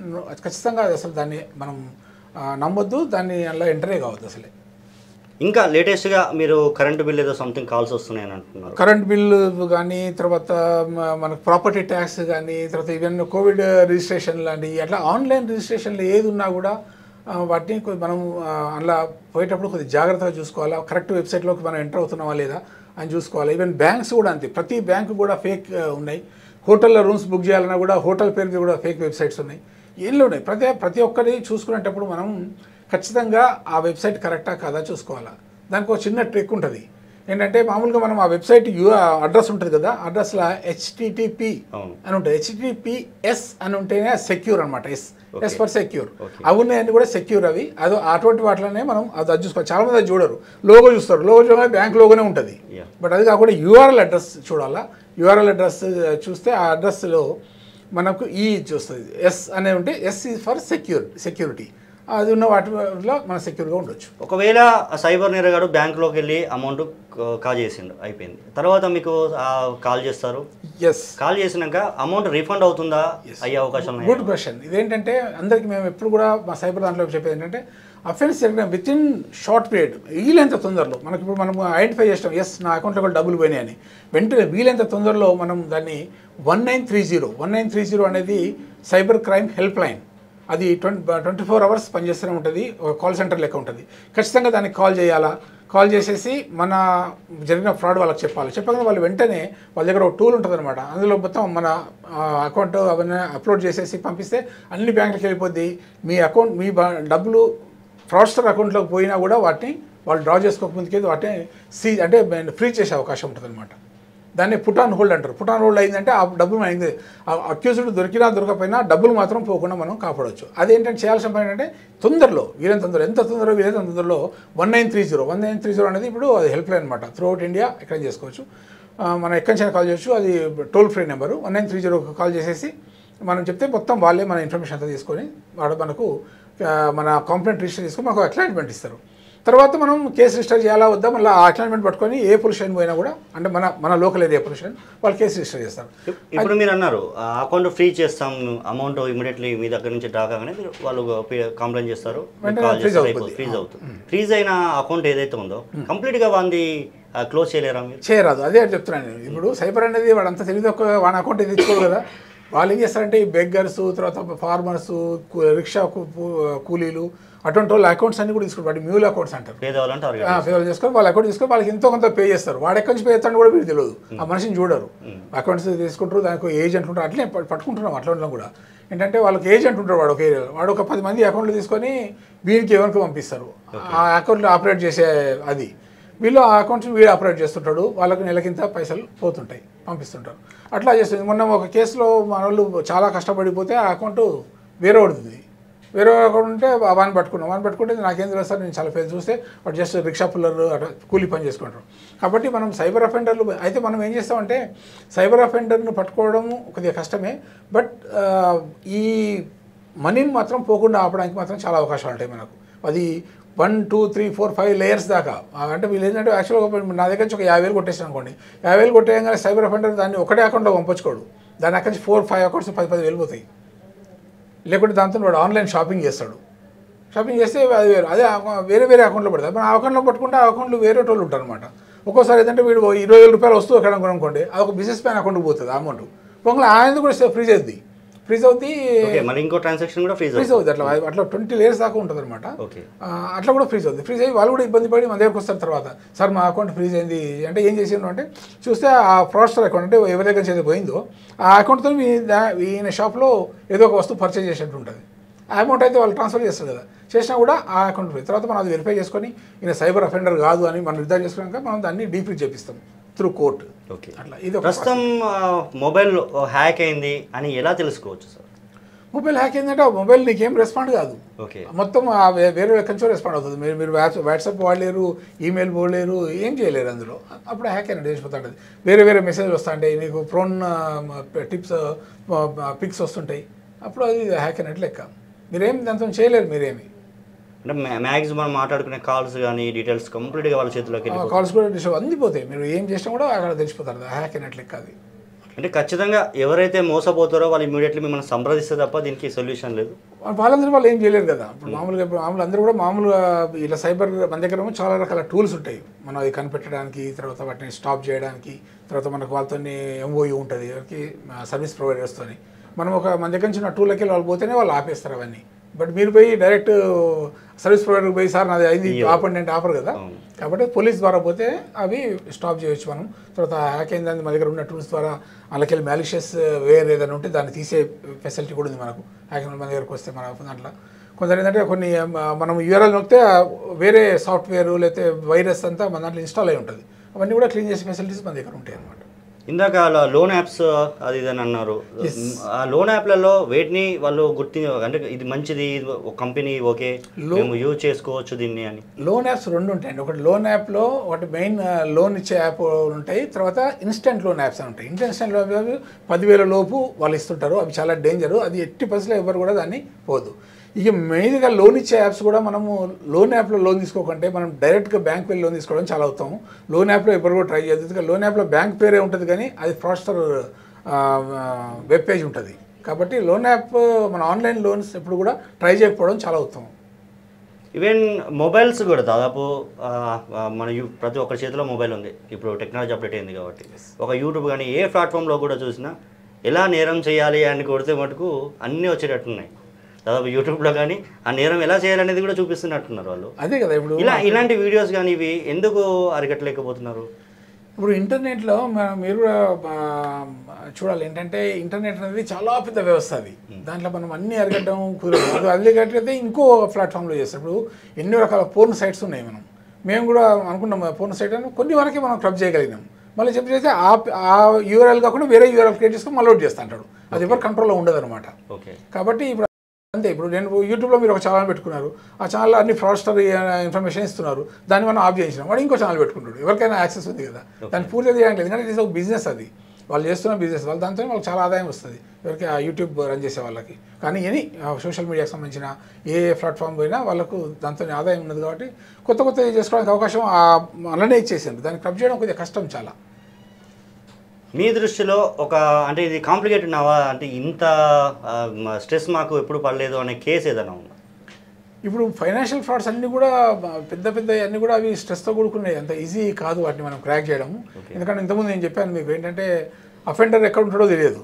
ఖచ్చితంగా. అసలు దాన్ని మనం నమ్మొద్దు, దాన్ని అలా ఎంటరే కావద్దు అసలే. ఇంకా లేటెస్ట్గా మీరు కరెంట్ బిల్ ఏదో సంథింగ్ కాల్స్ వస్తున్నాయని అంటున్నారు. కరెంట్ బిల్లు కానీ, తర్వాత మనకు ప్రాపర్టీ ట్యాక్స్ కానీ, తర్వాత ఇవన్నీ కోవిడ్ రిజిస్ట్రేషన్ లాంటివి, అట్లా ఆన్లైన్ రిజిస్ట్రేషన్లు ఏది ఉన్నా కూడా వాటిని మనం అలా పోయేటప్పుడు కొద్దిగా జాగ్రత్తగా చూసుకోవాలా. కరెక్ట్ వెబ్సైట్లోకి మనం ఎంటర్ అవుతున్నామా లేదా అని చూసుకోవాలి. ఈవెన్ బ్యాంక్స్ కూడా అంతే, ప్రతి బ్యాంకు కూడా ఫేక్ ఉన్నాయి. హోటల్లో రూమ్స్ బుక్ చేయాలన్నా కూడా హోటల్ పేరుకి కూడా ఫేక్ వెబ్సైట్స్ ఉన్నాయి, ఏళ్ళు ఉన్నాయి. ప్రతి ఒక్కరి చూసుకునేటప్పుడు మనం ఖచ్చితంగా ఆ వెబ్సైట్ కరెక్టా కాదా చూసుకోవాలా. దానికి ఒక చిన్న ట్రిక్ ఉంటుంది. ఏంటంటే మామూలుగా మనం ఆ వెబ్సైట్ అడ్రస్ ఉంటుంది కదా, అడ్రస్లో HTTP అని ఉంటుంది. HTTPS అని ఉంటేనే సెక్యూర్ అనమాట. S for secure. అవి ఉన్నాయని కూడా సెక్యూర్. అవి అటువంటి వాటిలోనే మనం అది చూసుకోవాలి. చాలా మంది అది చూడరు, లోగో చూస్తారు. లోగో చూడగానే బ్యాంక్ లోగోనే ఉంటుంది. బట్ అది కాకుండా URL అడ్రస్ చూడాలా. URL అడ్రస్ చూస్తే ఆ అడ్రస్లో మనకు చూస్తుంది, ఎస్ అనే ఉంటే ఎస్ ఈజ్ ఫర్ సెక్యూరిటీ. అది ఉన్న వాటిలో మనం సెక్యూర్గా ఉండొచ్చు. ఒకవేళ సైబర్ నేరగాడు బ్యాంకులోకి వెళ్ళి అమౌంట్ కాల్ చేసిండు, అయిపోయింది, తర్వాత మీకు కాల్ చేస్తారు. కాల్ చేసినాక అమౌంట్ రీఫండ్ అవుతుందా, అయ్యే అవకాశం? Good question. ఇదేంటంటే అందరికి మేము ఎప్పుడు కూడా మా సైబర్ దాంట్లో చెప్పేది ఏంటంటే, అఫెన్స్ జరిగిన విత్ ఇన్ షార్ట్ పీరియడ్, వీలైనంత తొందరలో మనకి ఇప్పుడు మనం ఐడెంటిఫై చేస్తాం, నా అకౌంట్లో కూడా డబ్బులు పోయినాయని, వెంటనే వీలైనంత తొందరలో మనం దాన్ని 1930 అనేది సైబర్ క్రైమ్ హెల్ప్ లైన్. అది 24 hours పనిచేస్తూనే ఉంటుంది, ఒక కాల్ సెంటర్ లెక్క ఉంటుంది. ఖచ్చితంగా దానికి కాల్ చేయాలా. కాల్ చేసేసి మన జరిగిన ఫ్రాడ్ వాళ్ళకి చెప్పగానే వాళ్ళు వెంటనే వాళ్ళ దగ్గర ఒక టూల్ ఉంటుంది అనమాట. అందులో మొత్తం మన అకౌంట్ అవన్నీ అప్లోడ్ చేసేసి పంపిస్తే అన్ని బ్యాంకులకు వెళ్ళిపోద్ది. మీ అకౌంట్ మీ డబ్బులు ఫ్రాడ్స్టర్ అకౌంట్లోకి పోయినా కూడా వాటిని వాళ్ళు డ్రా చేసుకోకముందుకే వాటిని అంటే ఫ్రీజ్ చేసే అవకాశం ఉంటుంది అనమాట. దాన్ని పుట్ ఆన్ హోల్డ్ అంటారు. పుట్ ఆన్ హోల్డ్ అయిందంటే ఆ డబ్బులు అయింది, అక్యూజ్డ్ దొరికినా దొరకపోయినా డబ్బులు మాత్రం పోకుండా మనం కాపాడవచ్చు. అదేంటంటే చేయాల్సిన పని ఏంటంటే తొందరలో, వీలైనంత తొందరలో 1930 అనేది ఇప్పుడు అది హెల్ప్ లైన్ అనమాట. త్రూఅవుట్ ఇండియా ఎక్కడ చేసుకోవచ్చు, మనం ఎక్కడి నుంచి కాల్ చేయొచ్చు. అది టోల్ ఫ్రీ నెంబరు. 1930 కాల్ చేసేసి మనం చెప్తే మొత్తం వాళ్ళే మన ఇన్ఫర్మేషన్ అంతా తీసుకొని వాడు మనకు మన కంప్లైంట్ రిజిస్టర్ చేసుకొని మనకు అక్నాలెడ్జ్మెంట్ ఇస్తారు. తర్వాత మనం కేసు రిజిస్టర్ చేయాలా వద్దా, మళ్ళీ ఆ అక్నాలెడ్జ్మెంట్ పట్టుకొని ఏ పోలీస్ స్టేషన్ పోయినా కూడా, అంటే మన లోకల్ ఏరియా పోలీస్ స్టేషన్ వాళ్ళు కేసు రిజిస్టర్ చేస్తారు. ఇప్పుడు మీరు అన్నారు అకౌంట్ ఫ్రీ చేస్తాం, అమౌంట్ ఇమీడియట్లీ మీ దగ్గర నుంచి డ్రా కాగానే వాళ్ళు కంప్లైంట్ చేస్తారు, ఫ్రీజ్ అవుతుంది. ఫ్రీజ్ అయిన అకౌంట్ ఏదైతే ఉందో కంప్లీట్గా వాంది క్లోజ్ చేయలేరా మీరు? చేయరాదు. అదే చెప్తున్నాను నేను. ఇప్పుడు సైబర్ అనేది వాడంతా తెలియదు, వాడి అకౌంట్ తెచ్చుకోరు కదా. వాళ్ళు ఏం చేస్తారంటే ఈ బెగ్గర్స్, తర్వాత ఫార్మర్స్, రిక్షా కూలీలు, అటువంటి వాళ్ళ అకౌంట్స్ అన్ని కూడా తీసుకుంటారు. వాటి మ్యూల్ అకౌంట్స్ అంటారు. పేదవాళ్ళు చేసుకొని వాళ్ళ అకౌంట్ తీసుకొని వాళ్ళకి ఎంతో కొంత పే చేస్తారు. వాడు ఎక్కడి నుంచి పే చేస్తాడని కూడా మీరు తెలియదు, ఆ మనిషిని చూడరు. అకౌంట్స్ తీసుకుంటారు, దానికి ఏజెంట్ ఉంటారు. అట్లే పట్టుకుంటున్నాం అట్లా కూడా. ఏంటంటే వాళ్ళకి ఏజెంట్ ఉంటాడు, వాడు ఒక ఏరియాలో వాడు ఒక 10 మంది అకౌంట్లు తీసుకొని వీరికి ఎవరికి పంపిస్తారు. ఆ అకౌంట్లో ఆపరేట్ చేసే అది వీళ్ళు ఆ అకౌంట్స్ని వీడు ఆపరేట్ చేస్తుంటాడు. వాళ్ళకి నెలకింత పైసలు పోతుంటాయి, పంపిస్తుంటారు. అట్లా చేస్తుంది. మొన్న ఒక కేసులో మన వాళ్ళు చాలా కష్టపడిపోతే ఆ అకౌంట్ వేరే అకౌంట్ ఉంటే వాడిని పట్టుకుంటే నాకేం తెలుసు సార్, నేను చాలా పేరు చూస్తే వాడు జస్ట్ రిక్షా పుల్లర్ అట్లా కూలీ పని చేసుకుంటారు. కాబట్టి మనం సైబర్ అఫెండర్లు అయితే మనం ఏం చేస్తామంటే, సైబర్ అఫెండర్ను పట్టుకోవడం కొద్దిగా కష్టమే, బట్ ఈ మనీని మాత్రం పోకుండా ఆపడానికి మాత్రం చాలా అవకాశాలు ఉంటాయి మనకు. అది 1 2 3 4 5 లేయర్స్ దాకా. అంటే వీళ్ళు ఏంటంటే యాక్చువల్గా నా దగ్గర నుంచి ఒక 50,000 కొట్టేసాను అనుకోండి, 50,000 కొట్టేయగానే సైబర్ అఫెండర్ దాన్ని ఒకటే అకౌంట్లో పంపించుకోడు, దాని అక్కడి నుంచి 4 5 అకౌంట్స్ 10 వెళ్ళిపోతాయి. లేకుంటే దాంతో వాడు ఆన్లైన్ షాపింగ్ చేస్తాడు, షాపింగ్ చేస్తే అది వేరు, అదే వేరే అకౌంట్లో పడుతుంది. మన ఆ అకౌంట్లో పట్టుకుంటే ఆ అకౌంట్లో వేరే వాళ్ళు ఉంటారు అనమాట. ఒక్కోసారి ఏంటంటే వీడు 20,000 రూపాయలు వస్తూ ఎక్కడ అనుకోండి, అది ఒక బిజినెస్ మ్యాన్ అకౌంట్కి పోతుంది అమౌంట్, పొంగల్ ఆయన కూడా ఫ్రీజ్ అవుద్ది, ఇంకో ట్రాన్సాక్షన్ కూడా ఫ్రీజ్ అవుతుంది. అట్లా 20 లేయర్స్ దాకా ఉంటుంది అనమాట. అట్లా కూడా ఫ్రీజ్ అవుతుంది. ఫ్రీజ్ అయ్యి వాళ్ళు కూడా ఇబ్బంది పడి మన దగ్గరకు వస్తారు తర్వాత, సార్ మా అకౌంట్ ఫ్రీజ్ అయింది అంటే ఏం చేసిండు అంటే చూస్తే ఆ ఫ్రాడ్స్టర్ అకౌంట్ అంటే ఎవరి దగ్గర చేసి పోయిందో ఆ అకౌంట్తో ఈయన షాప్లో ఏదో ఒక వస్తువు పర్చేజ్ చేసినట్టు ఉంటుంది. ఆ అమౌంట్ అయితే వాళ్ళు ట్రాన్స్ఫర్ చేస్తారు కదా, చేసినా కూడా ఆ అకౌంట్ ఫ్రీ. తర్వాత మనం అది వెరిఫై చేసుకొని ఈయన సైబర్ అఫెండర్ కాదు అని మనం నిర్ధారణ చేసుకున్నాక మనం దాన్ని డీఫ్రీజ్ చేపిస్తాం త్రూ కోర్ట్. అట్లా ఇది ప్రస్తుతం మొబైల్ హ్యాక్ అయింది అని ఎలా తెలుసుకోవచ్చు సార్? మొబైల్ హ్యాక్ అయిందంటే ఆ మొబైల్ నీకేం రెస్పాండ్ కాదు, మొత్తం వేరే ఎక్కడి రెస్పాండ్ అవుతుంది. మీరు వాట్సాప్ వాడలేరు, ఈమెయిల్ పోలేరు, ఏం చేయలేరు అందులో. అప్పుడు హ్యాక్ అయినట్టు తెలిసిపోతుంటుంది. వేరే మెసేజ్ వస్తుంటాయి, నీకు ఫోన్ టిప్స్ పిక్స్ వస్తుంటాయి, అప్పుడు అది హ్యాక్ అయినట్టు లెక్క. మీరేం దాంతో చేయలేరు. మీరేమి అంటే మ్యాక్సిమం మాట్లాడుకునే కాల్స్ కానీ డీటెయిల్స్ కంప్లీట్గా వాళ్ళ చేతిలోకి కాల్స్ కూడా అందిపోతాయి. మీరు ఏం చేసినా కూడా అక్కడ తెలిసిపోతారు, హ్యాక్ అయినట్టు లెక్క అది. అంటే ఖచ్చితంగా ఎవరైతే మోసపోతారో వాళ్ళు ఇమీడియట్లీ మిమ్మల్ని సంప్రదిస్తే తప్ప దీనికి సొల్యూషన్ లేదు. వాళ్ళందరూ వాళ్ళు ఏం చేయలేరు కదా. ఇప్పుడు మామూలుగా అందరూ కూడా మామూలుగా ఇలా సైబర్ మన దగ్గర చాలా రకాల టూల్స్ ఉంటాయి, మనం అది కనిపెట్టడానికి, తర్వాత వాటిని స్టాప్ చేయడానికి, తర్వాత మనకు వాళ్ళతో ఎంఓయూ ఉంటుంది ఎవరికి సర్వీస్ ప్రొవైడర్స్తో. మనం మన దగ్గర నుంచి ఉన్న టూల్కి వాళ్ళు పోతేనే వాళ్ళు ఆపేస్తారు అవన్నీ. బట్ మీరు పోయి డైరెక్ట్ సర్వీస్ ప్రొవైడర్కి పోయి సార్ నాది అయింది ఆపండి అంటే ఆపరు కదా. కాబట్టి పోలీస్ ద్వారా పోతే అవి స్టాప్ చేయొచ్చు మనం. తర్వాత హ్యాక్ అయిందని మన దగ్గర ఉన్న టూల్స్ ద్వారా వాళ్ళకెళ్ళి మ్యాలిషియస్ వేర్ ఏదైనా ఉంటే దాన్ని తీసే ఫెసిలిటీ కూడా ఉంది మనకు. హ్యాక్ మన దగ్గరకు వస్తే మన దాంట్లో కొందరు ఏంటంటే కొన్ని మనం యూఆర్ఎల్ నొక్కితే వేరే సాఫ్ట్వేర్ లేకపోతే వైరస్ అంతా మన దాంట్లో ఇన్స్టాల్ అయి ఉంటుంది, అవన్నీ కూడా క్లీన్ చేసే ఫెసిలిటీస్ మన దగ్గర ఉంటాయి అన్నమాట. ఇందాక లోన్ యాప్స్ అది ఇదని అన్నారు. ఆ లోన్ యాప్లలో వేటిని వాళ్ళు అంటే ఇది మంచిది, ఒక కంపెనీ ఓకే మేము యూజ్ చేసుకోవచ్చు దీన్ని అని? లోన్ యాప్స్ 2 ఉంటాయండి. ఒకటి లోన్ యాప్లో ఒకటి మెయిన్ లోన్ ఇచ్చే యాప్ ఉంటాయి, తర్వాత ఇన్స్టెంట్ లోన్ యాప్స్ అని ఉంటాయి. ఇన్స్టెంట్ లోన్ యాప్ 10,000 లోపు వాళ్ళు ఇస్తుంటారు, అవి చాలా డేంజరు, అది ఎట్టి పరిస్థితుల్లో ఎవరు కూడా దాన్ని పోదు. ఇక మెయిన్గా లోన్ ఇచ్చే యాప్స్ కూడా మనము లోన్ యాప్లో లోన్ తీసుకోకంటే మనం డైరెక్ట్గా బ్యాంక్ వెళ్ళి లోన్ తీసుకోవడం చాలా అవుతాము. లోన్ యాప్లో ఎవరు కూడా ట్రై చేయదు, లోన్ యాప్లో బ్యాంక్ పేరే ఉంటుంది కానీ అది ఫ్రాడ్స్టర్ వెబ్ పేజ్ ఉంటుంది. కాబట్టి లోన్ యాప్ మన ఆన్లైన్ లోన్స్ ఎప్పుడు కూడా ట్రై చేయకపోవడం చాలా ఉత్తమం. ఈవెన్ మొబైల్స్ కూడా దాదాపు మన ప్రతి ఒక్కరి చేతిలో మొబైల్ ఉంది ఇప్పుడు, టెక్నాలజీ అప్డేట్ అయింది కాబట్టి. ఒక యూట్యూబ్ కానీ ఏ ప్లాట్ఫామ్లో కూడా చూసినా ఎలా నేరం చేయాలి అని కొడితే మటుకు అన్నీ వచ్చేటట్టున్నాయి. దాదాపు యూట్యూబ్లో కానీ ఆ నేరం ఎలా చేయాలనేది కూడా చూపిస్తున్నట్టున్నారు వాళ్ళు. అదే కదా ఇప్పుడు ఇలాంటి వీడియోస్ కానీ ఇవి ఎందుకు అరికట్టలేకపోతున్నారు? ఇప్పుడు ఇంటర్నెట్లో మీరు కూడా చూడాలి ఏంటంటే ఇంటర్నెట్ అనేది చాలా పెద్ద వ్యవస్థ అది. దాంట్లో మనం అన్నీ అరికట్టడం కుదరదు. అరికట్టయితే ఇంకో ప్లాట్ఫామ్లో చేస్తాం. ఇప్పుడు ఎన్నో రకాల పోర్న్ సైట్స్ ఉన్నాయి. మేము కూడా అనుకున్నాం పోర్న్ సైట్ అని, కొన్ని వరకే మనం క్లబ్ చేయగలిగినాం. మళ్ళీ చెప్పి చేస్తే ఆ యూఆర్ఎల్ కాకుండా వేరే యూఆర్ఎల్ క్రియేట్ చేసుకొని మళ్ళీ అవుట్ చేస్తా అంటాడు, అది ఎవరు కంట్రోల్లో ఉండదు అనమాట. కాబట్టి ఇప్పుడు అంతే, ఇప్పుడు నేను యూట్యూబ్లో మీరు ఒక ఛానల్ పెట్టుకున్నారు, ఆ ఛానల్లో అన్ని ఫ్రాడ్స్టర్ ఇన్ఫర్మేషన్ ఇస్తున్నారు, దాన్ని మనం ఆఫ్ చేయించినాం, వాడు ఇంకో ఛానల్ పెట్టుకుంటాడు. ఎవరికైనా యాక్సెస్ ఉంది కదా, దాన్ని పూర్తిగా చేయట్లేదు. ఎందుకంటే ఇది ఒక బిజినెస్, అది వాళ్ళు చేస్తున్న బిజినెస్, వాళ్ళు దాంతో వాళ్ళకి చాలా ఆదాయం వస్తుంది ఎవరికి ఆ యూట్యూబ్ రన్ చేసే వాళ్ళకి. కానీ ఎనీ సోషల్ మీడియాకి సంబంధించిన ఏ ప్లాట్ఫామ్ పోయినా వాళ్ళకు దాంతో ఆదాయం ఉన్నది. కాబట్టి కొత్త చేసుకోవడానికి అవకాశం అలానే ఇచ్చేసారు. దాన్ని క్లబ్ చేయడం కొద్దిగా కష్టం చాలా. మీ దృష్టిలో అంటే ఇది కాంప్లికేటెడ్ నావా, అంటే ఇంత స్ట్రెస్ మాకు ఎప్పుడు పడలేదు అనే కేసు ఏదైనా ఉందా? ఇప్పుడు ఫైనాన్షియల్ ఫ్రాడ్స్ అన్నీ కూడా పెద్ద అన్నీ కూడా అవి స్ట్రెస్తో కూడుకున్నాయి, అంత ఈజీ కాదు వాటిని మనం క్రాక్ చేయడం. ఎందుకంటే ఇంతకుముందు నేను చెప్పాను మీకు ఏంటంటే అఫెండర్ ఎక్కడ ఉంటాడో తెలియదు,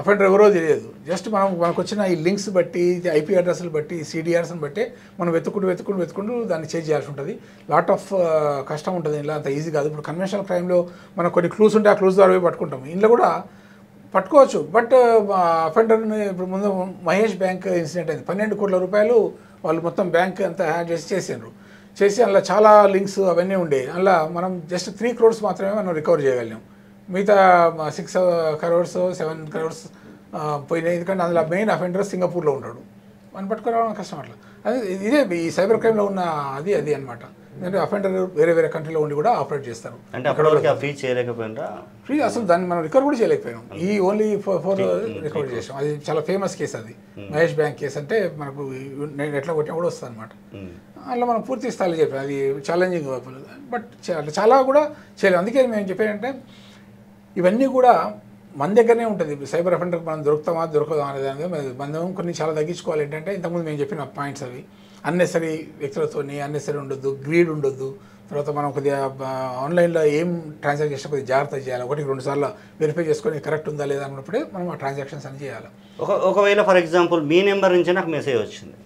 అఫెండర్ ఎవరో తెలియదు. జస్ట్ మనకు వచ్చిన ఈ లింక్స్ బట్టి, ఐపీ అడ్రస్లు బట్టి, సిడిఆర్స్ని బట్టి మనం వెతుక్కుంటూ దాన్ని చేంజ్ చేయాల్సి ఉంటుంది. లాట్ ఆఫ్ కష్టం ఉంటుంది, ఇలా అంత ఈజీ కాదు. ఇప్పుడు కన్వెన్షనల్ క్రైమ్లో మనకు కొన్ని క్లూస్ ఉంటే ఆ క్లూస్ ద్వారా పట్టుకుంటాం, ఇంట్లో కూడా పట్టుకోవచ్చు. బట్ అఫెండర్ని ఇప్పుడు ముందు మహేష్ బ్యాంక్ ఇన్సిడెంట్ అయింది, 12 కోట్ల రూపాయలు వాళ్ళు మొత్తం బ్యాంక్ అంతా హ్యాక్ చేసి అందులో చాలా లింక్స్ అవన్నీ ఉండే, అందులో మనం జస్ట్ 3 crores మాత్రమే మనం రికవర్ చేయగలిగాం. మిగతా 6 crores 7 crores పోయినాయి. ఎందుకంటే అందులో మెయిన్ అఫెండర్ సింగపూర్లో ఉంటాడు, మనం పట్టుకురావడం కష్టం. అట్లా ఇదే ఈ సైబర్ క్రైమ్లో ఉన్న అది అనమాట. ఎందుకంటే అఫెండర్ వేరే వేరే కంట్రీలో ఉండి కూడా ఆపరేట్ చేస్తారు. అంటే అప్పటివరకు ఫ్రీ చేయలేకపోయినా ఫ్రీ అసలు దాన్ని మనం రికవర్ కూడా చేయలేకపోయాం. ఈ ఓన్లీ ఫోర్ రికవర్ చేసాం. అది చాలా ఫేమస్ కేసు. అది మహేష్ బ్యాంక్ కేసు అంటే మనకు నెట్లో కొట్టినా కూడా వస్తుంది అనమాట. అలా మనం పూర్తి స్థాయిలో చెప్పాం. అది ఛాలెంజింగ్ బట్ చాలా కూడా చేయలేము. అందుకే మేము చెప్పానంటే ఇవన్నీ కూడా మన దగ్గరనే ఉంటుంది. సైబర్ అఫెండర్కి మనం దొరకదా అనేది మనం కొన్ని చాలా తగ్గించుకోవాలి. ఏంటంటే ఇంతకుముందు మేము చెప్పిన పాయింట్స్ అవి అన్నెసరీ వ్యక్తులతో అన్నెసరీ ఉండొద్దు, గ్రీడ్ ఉండొద్దు. తర్వాత మనం కొద్దిగా ఆన్లైన్లో ఏం ట్రాన్సాక్షన్ చేస్తే కొద్దిగా జాగ్రత్త చేయాలి. 1-2 సార్లు వెరిఫై చేసుకొని కరెక్ట్ ఉందా లేదా అన్నప్పుడే మనం ఆ ట్రాన్సాక్షన్స్ అని చేయాలి. ఒకవేళ ఫర్ ఎగ్జాంపుల్ మీ నెంబర్ నుంచి నాకు మెసేజ్ వచ్చింది,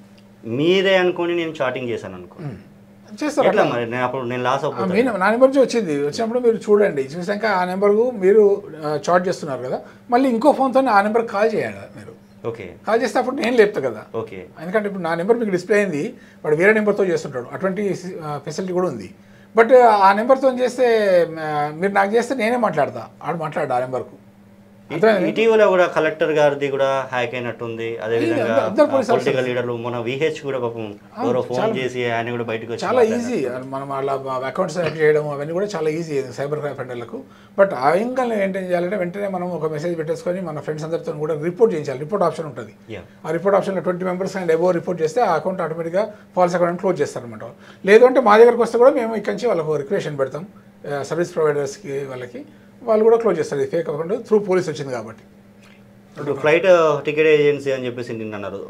మీరే అనుకోని నేను చాటింగ్ చేశాను అనుకో, చేస్తారు. ఎట్లా మరి నేను లాస్ అవుతాను? నా నెంబర్ నుంచి వచ్చినప్పుడు మీరు చూడండి, చూసాక ఆ నెంబర్కు మీరు చాట్ చేస్తున్నారు కదా, మళ్ళీ ఇంకో ఫోన్తో ఆ నెంబర్కి కాల్ చేయాలి. మీరు ఓకే కాల్ చేస్తే అప్పుడు నేను లేపుతా కదా. ఓకే, ఎందుకంటే ఇప్పుడు నా నెంబర్ మీకు డిస్ప్లే అయింది, వాడు వేరే నెంబర్తో చేస్తుంటాడు. అటువంటి ఫెసిలిటీ కూడా ఉంది. బట్ ఆ నెంబర్తో చేస్తే మీరు నాకు చేస్తే నేనే మాట్లాడతా, ఆడు మాట్లాడు ఆ నెంబర్కు. ఇటీవల కూడా కలెక్టర్ గారిది కూడా హ్యాక్ అయినట్టుంది. అదేవిధంగా పొలిటికల్ లీడర్లు మన విహెచ్ కూడా పాపం ఎవరో ఫోన్ చేసి ఆయన కూడా బయటకు వచ్చి చాలా ఈజీ. మనం అలా అకౌంట్స్ హ్యాక్ చేయడం అవన్నీ కూడా చాలా ఈజీ సైబర్ అఫెండర్లకు. బట్ ఆ ఇంకా ఏం చేయాలంటే వెంటనే మనం ఒక మెసేజ్ పెట్టేసుకొని మన ఫ్రెండ్స్ అందరితో కూడా రిపోర్ట్ చేయించాలి. రిపోర్ట్ ఆప్షన్ ఉంటుంది. ఆ రిపోర్ట్ ఆప్షన్లో 20 మెంబర్స్ అండ్ అబోవ్ రిపోర్ట్ చేస్తే ఆ అకౌంట్ ఆటోమేటిక్గా ఫాల్స్ అకౌంట్ క్లోజ్ చేస్తారనమాట. లేదు అంటే మా దగ్గరకు వస్తే కూడా మేము ఇక్కడి నుంచి వాళ్ళకు రిక్వెషన్ పెడతాం సర్వీస్ ప్రొవైడర్స్కి, వాళ్ళకి వాళ్ళు కూడా క్లోజ్ చేస్తారు. ఫేక్ అకౌంట్ త్రూ పోలీస్ వచ్చింది కాబట్టి. ఇప్పుడు ఫ్లైట్ టికెట్ ఏజెన్సీ అని చెప్పేసి నిన్న అన్నారు,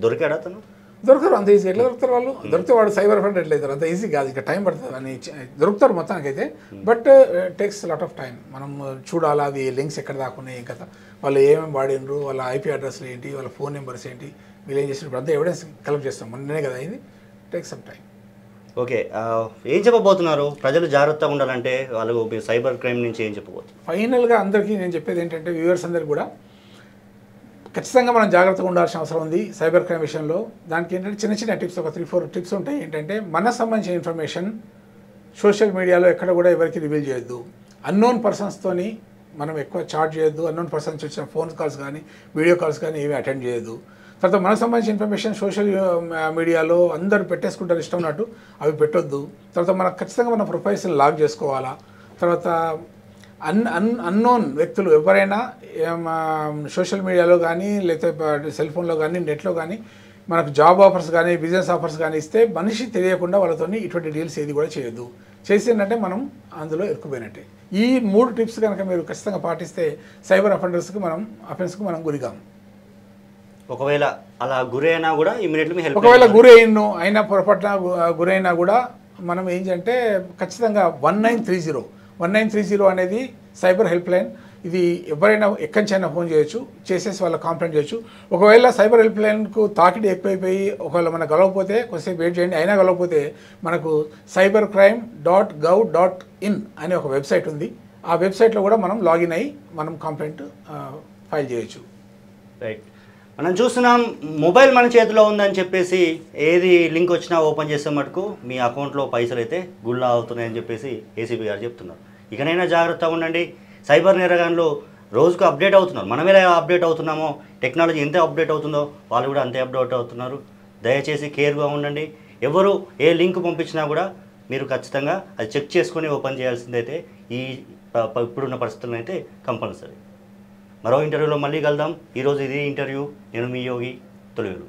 దొరికాడా అతను? దొరకరు అంత ఈజీ. ఎట్లా దొరుకుతారు వాళ్ళు? దొరికితే వాడు సైబర్ అఫెండర్ ఎట్లా అవుతారు? అంత ఈజీ కాదు, ఇంకా టైం పడుతుంది అని. దొరుకుతారు మొత్తానికైతే, but takes lot of time. మనం చూడాలా అవి లింక్స్ ఎక్కడ దాకున్నాయి, ఏం కదా, వాళ్ళు ఏమేమి వాడినరు, వాళ్ళ ఐపీ అడ్రస్లు ఏంటి, వాళ్ళ ఫోన్ నెంబర్స్ ఏంటి, వీళ్ళు ఏం చేసినప్పుడు అంతా ఎవిడెన్స్ కలెక్ట్ చేస్తాం. మొన్ననే కదా అయింది. Take some time. ఓకే, ఏం చెప్పబోతున్నారు? ప్రజలు జాగ్రత్తగా ఉండాలంటే వాళ్ళు సైబర్ క్రైమ్ నుంచి ఏం చెప్పబోతున్నారు? ఫైనల్గా అందరికీ నేను చెప్పేది ఏంటంటే, వ్యూవర్స్ అందరికీ కూడా ఖచ్చితంగా మనం జాగ్రత్తగా ఉండాల్సిన అవసరం ఉంది సైబర్ క్రైమ్ విషయంలో. దానికి ఏంటంటే చిన్న చిన్న టిప్స్, ఒక 3-4 టిప్స్ ఉంటాయి. ఏంటంటే మనకు సంబంధించిన ఇన్ఫర్మేషన్ సోషల్ మీడియాలో ఎక్కడ కూడా ఎవరికి రివీల్ చేయొద్దు. అన్నోన్ పర్సన్స్తోని మనం ఎక్కువ చాట్ చేయొద్దు. అన్నోన్ పర్సన్స్ వచ్చిన ఫోన్ కాల్స్ కానీ వీడియో కాల్స్ కానీ ఏమీ అటెండ్ చేయొద్దు. తర్వాత మనకు సంబంధించిన ఇన్ఫర్మేషన్ సోషల్ మీడియాలో అందరూ పెట్టేసుకుంటారు ఇష్టం ఉన్నట్టు, అవి పెట్టొద్దు. తర్వాత మనకు ఖచ్చితంగా మన ప్రొఫైల్స్ని లాక్ చేసుకోవాలా. తర్వాత అన్నోన్ వ్యక్తులు ఎవరైనా సోషల్ మీడియాలో కానీ లేకపోతే సెల్ ఫోన్లో కానీ నెట్లో కానీ మనకు జాబ్ ఆఫర్స్ కానీ బిజినెస్ ఆఫర్స్ కానీ ఇస్తే మనిషి తెలియకుండా వాళ్ళతో ఇటువంటి డీల్స్ ఏది కూడా చేయొద్దు. చేసిందంటే మనం అందులో ఇరుక్కుపోయినట్టే. ఈ 3 టిప్స్ కనుక మీరు ఖచ్చితంగా పాటిస్తే సైబర్ అఫెన్స్కి మనం గురిగాము. ఒకవేళ అలా గురైనా కూడా ఇమీడియట్లీ హెల్ప్. ఒకవేళ అయినా పొరపాటున గురైనా కూడా మనం ఏంటంటే ఖచ్చితంగా 1930 అనేది సైబర్ హెల్ప్ లైన్. ఇది ఎవరైనా ఎక్కడి నుంచైనా ఫోన్ చేయొచ్చు, చేసేసి వాళ్ళ కంప్లైంట్ చేయొచ్చు. ఒకవేళ సైబర్ హెల్ప్ లైన్కు తాకిడి ఎక్కువైపోయి ఒకవేళ మనకు గలవకపోతే కొద్దిసేపు వెయిట్ చేయండి. అయినా గలవకపోతే మనకు cybercrime.gov.in అనే ఒక వెబ్సైట్ ఉంది. ఆ వెబ్సైట్లో కూడా మనం లాగిన్ అయ్యి మనం కంప్లైంట్ ఫైల్ చేయొచ్చు. రైట్, మనం చూస్తున్నాం మొబైల్ మన చేతిలో ఉందని చెప్పేసి ఏది లింక్ వచ్చినా ఓపెన్ చేసే మటుకు మీ అకౌంట్లో పైసలు అయితే గుళ్ళ అవుతున్నాయని చెప్పేసి ఏసీబీ గారు చెప్తున్నారు. ఇకనైనా జాగ్రత్తగా ఉండండి. సైబర్ నేరగాన్లు రోజుకు అప్డేట్ అవుతున్నారు. మనం ఎలా అప్డేట్ అవుతున్నామో టెక్నాలజీ ఎంత అప్డేట్ అవుతుందో వాళ్ళు కూడా అంతే అప్డేట్ అవుతున్నారు. దయచేసి కేర్గా ఉండండి. ఎవరు ఏ లింక్ పంపించినా కూడా మీరు ఖచ్చితంగా అది చెక్ చేసుకొని ఓపెన్ చేయాల్సిందైతే ఇప్పుడున్న పరిస్థితుల్లో అయితే కంపల్సరీ. మరో ఇంటర్వ్యూలో మళ్ళీ కలుద్దాం. ఈరోజు ఇది ఇంటర్వ్యూ. నేను మీ యోగి తొలివేలు.